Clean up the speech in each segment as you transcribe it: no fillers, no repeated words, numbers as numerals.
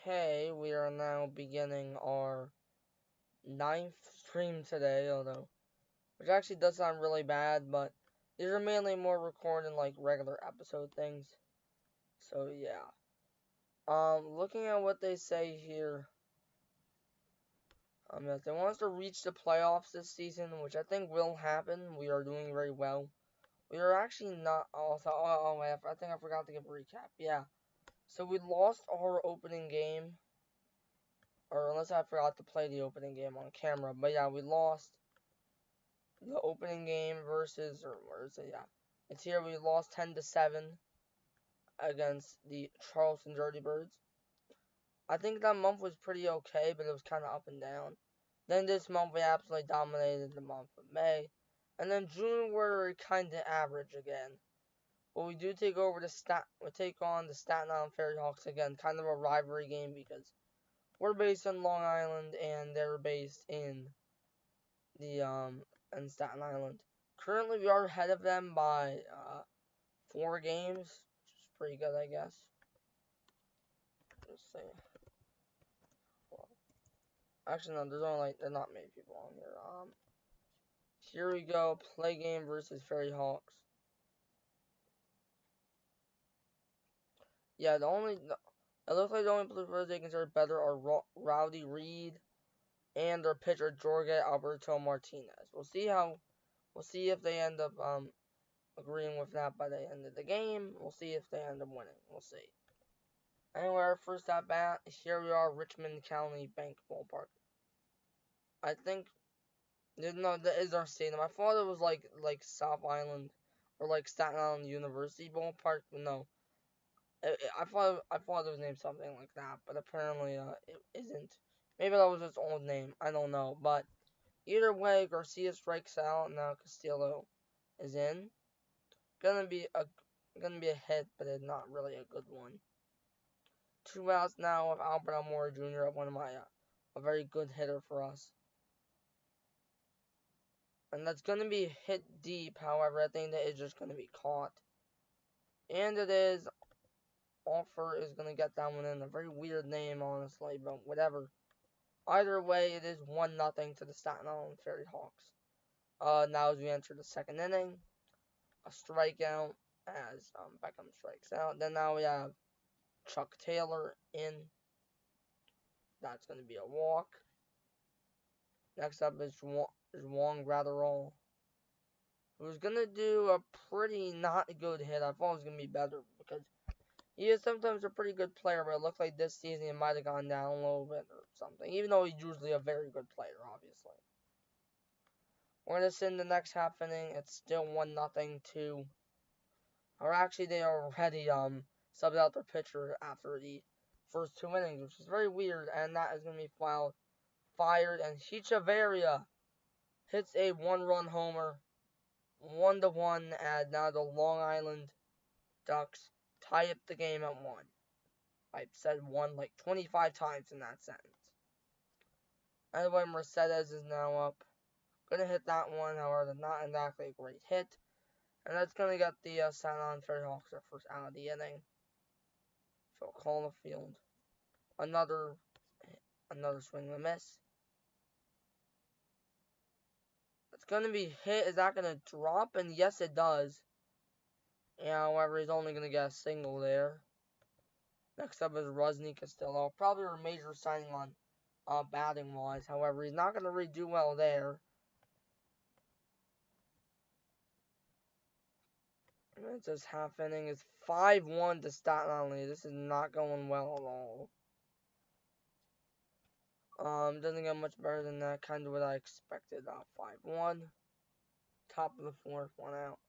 Okay, we are now beginning our ninth stream today, which actually does sound really bad, but these are mainly more recording like regular episode things. So yeah. Looking at what they say here, if they want us to reach the playoffs this season, which I think will happen, we are doing very well. We are actually not. I think I forgot to give a recap. Yeah. So we lost our opening game. Or unless I forgot to play the opening game on camera. But yeah, we lost the opening game versus, or where is it? Yeah, it's here. We lost 10-7 against the Charleston Dirty Birds. I think that month was pretty okay, but it was kind of up and down. Then this month we absolutely dominated the month of May, and then June we're kind of average again. But we do take over we take on the Staten Island Ferry Hawks again, kind of a rivalry game because we're based in Long Island and they're based in in Staten Island. Currently, we are ahead of them by 4 games, which is pretty good, I guess. Let's see. Well, actually, no, there's not many people on here. Here we go. Play game versus Ferry Hawks. Yeah, it looks like the only players they consider better are Rowdy Reed and their pitcher Jorge Alberto Martinez. We'll see if they end up agreeing with that by the end of the game. We'll see if they end up winning. We'll see. Anyway, our first at bat, here we are, Richmond County Bank Ballpark. I think, no, that is our stadium. I thought it was like South Island or like Staten Island University Ballpark, but no. I thought it was named something like that, but apparently it isn't. Maybe that was its old name. I don't know, but either way, Garcia strikes out. Now Castillo is in. Gonna be a hit, but it's not really a good one. 2 outs now with Albert Almora Jr., a very good hitter for us. And that's going to be hit deep, however, I think that it's just going to be caught. And it is. Offer is going to get that one in. A very weird name, honestly, but whatever. Either way, it is 1-0 to the Staten Island Ferry Hawks. Now as we enter the second inning, a strikeout as Beckham strikes out. Then now we have Chuck Taylor in. That's going to be a walk. Next up is Juan Gratterall, who's going to do a pretty not good hit. I thought it was going to be better because he is sometimes a pretty good player, but it looked like this season he might have gone down a little bit or something, even though he's usually a very good player, obviously. We're going to send the next half inning. It's still 1-0 to, or actually they already subbed out their pitcher after the first 2 innings, which is very weird, and that is going to be fired, and Hechavarria hits a 1-run homer, 1-1, and now the Long Island Ducks tie up the game at 1. I've said 1 like 25 times in that sentence. Anyway, Mercedes is now up. Gonna hit that one, however, not exactly a great hit. And that's gonna get the Staten Island Ferry Hawks their first out of the inning. So call the field. Another swing and a miss. It's gonna be hit. Is that gonna drop? And yes, it does. Yeah, however, he's only gonna get a single there. Next up is Rusney Castillo. Probably a major signing on batting wise. However, he's not gonna really do well there. It's this half inning. It's 5-1 to Staten Island. This is not going well at all. Doesn't get much better than that. Kind of what I expected. 5-1. Top of the fourth, 1 out.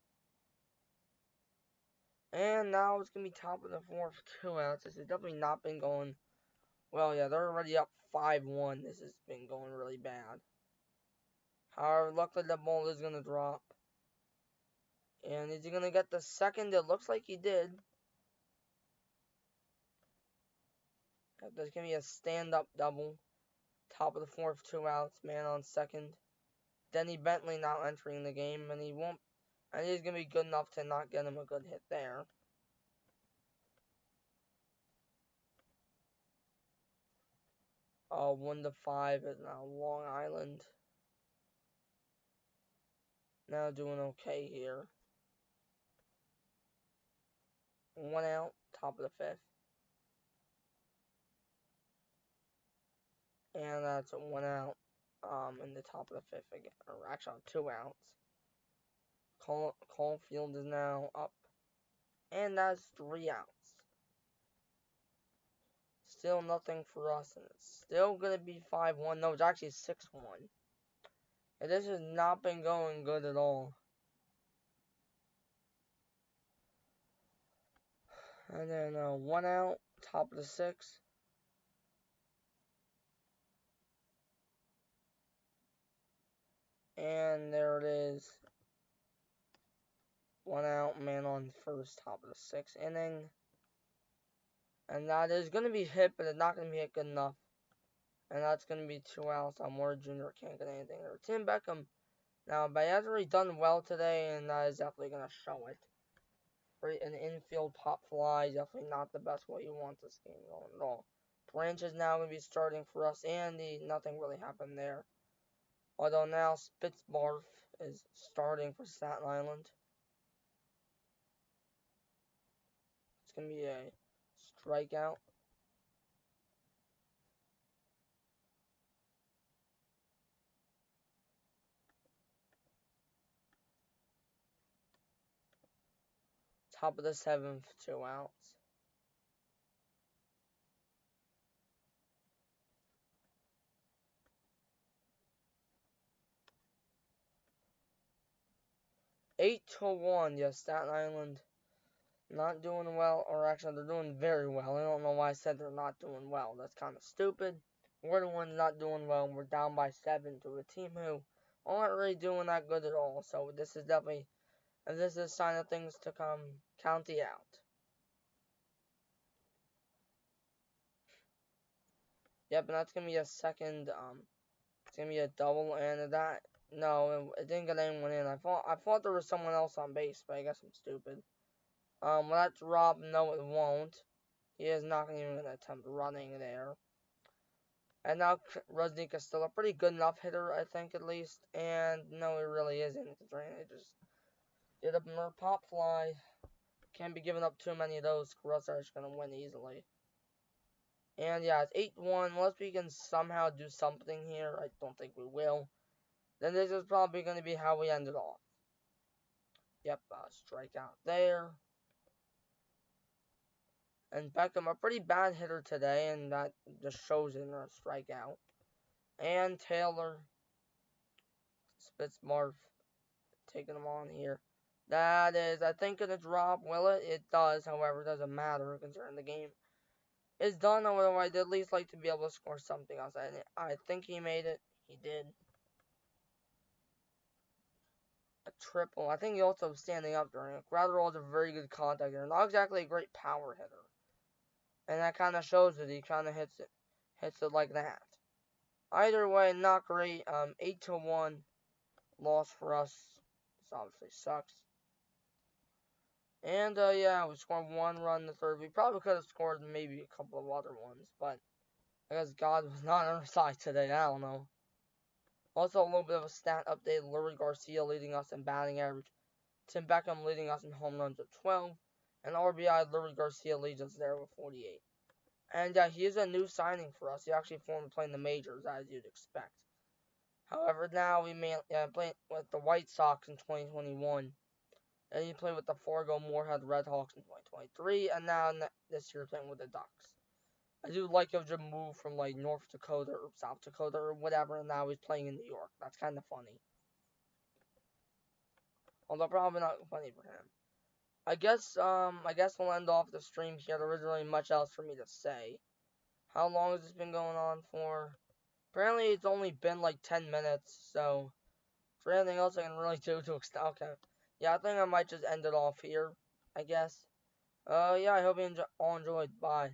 And now it's going to be top of the fourth, 2 outs. This has definitely not been going well. Yeah, they're already up 5-1. This has been going really bad. However, luckily the ball is going to drop. And is he going to get the second? It looks like he did. There's going to be a stand-up double. Top of the fourth, 2 outs, man on second. Denny Bentley now entering the game, and he's going to be good enough to not get him a good hit there. 1 to 5 is now Long Island. Now doing okay here. 1 out, top of the 5th. And that's 1 out in the top of the 5th again. Or actually 2 outs. Caulfield is now up. And that's 3 outs. Still nothing for us, and it's still going to be 5-1. No, it's actually 6-1. And this has not been going good at all. And then 1 out, top of the 6th. And there it is. 1 out, man on first, top of the 6th inning. And that is going to be hit, but it's not going to be hit good enough. And that's going to be 2 outs. Moore Jr. can't get anything there. Tim Beckham. Now, Baez already done well today, and that is definitely going to show it. An infield pop fly, definitely not the best way you want this game going at all. Branch is now going to be starting for us. Andy, nothing really happened there. Although now Spitzbarf is starting for Staten Island. It's going to be a strikeout. Top of the 7th, 2 outs. Eight to 1, yes, Staten Island not doing well, or actually they're doing very well. I don't know why I said they're not doing well. That's kind of stupid. We're the ones not doing well, and we're down by 7 to a team who aren't really doing that good at all. So this is definitely, and this is a sign of things to come. County out. Yep, and that's gonna be a second. It's gonna be a double, and that no, it didn't get anyone in. I thought there was someone else on base, but I guess I'm stupid. Will that drop? No, it won't. He is not even gonna attempt running there. And now Rusnik is still a pretty good enough hitter, I think, at least. And no, he really isn't. Considering they just did a mer pop fly. Can't be giving up too many of those. Russ is gonna win easily. And yeah, it's 8-1. Unless we can somehow do something here, I don't think we will. Then this is probably going to be how we end it off. Yep, strikeout there. And Beckham, a pretty bad hitter today, and that just shows in a strikeout. And Taylor, Spitzmarf, taking him on here. That is, I think, going to drop. Will it? It does, however, it doesn't matter considering the game is done. Although I'd at least like to be able to score something else. I think he made it. He did. A triple. I think he also was standing up during it. Gratterall is a very good contact hitter. Not exactly a great power hitter. And that kind of shows it. He kind of hits it like that. Either way, not great. 8-1 loss for us. This obviously sucks. And, yeah, we scored 1 run in the 3rd. We probably could have scored maybe a couple of other ones, but I guess God was not on our side today. I don't know. Also, a little bit of a stat update. Lurie Garcia leading us in batting average. Tim Beckham leading us in home runs with 12. And RBI, Lurie Garcia leads us there with 48. And he is a new signing for us. He actually formed playing the majors, as you'd expect. However, now we play with the White Sox in 2021. And he played with the Fargo Moorhead Redhawks in 2023. And now this year playing with the Ducks. I do like him to move from like North Dakota or South Dakota or whatever, and now he's playing in New York. That's kind of funny. Although probably not funny for him. I guess we'll end off the stream here. There isn't really much else for me to say. How long has this been going on for? Apparently it's only been like 10 minutes, so for anything else I can really do to extend. Okay. Yeah, I think I might just end it off here, I guess. Yeah, I hope you all enjoyed. Bye.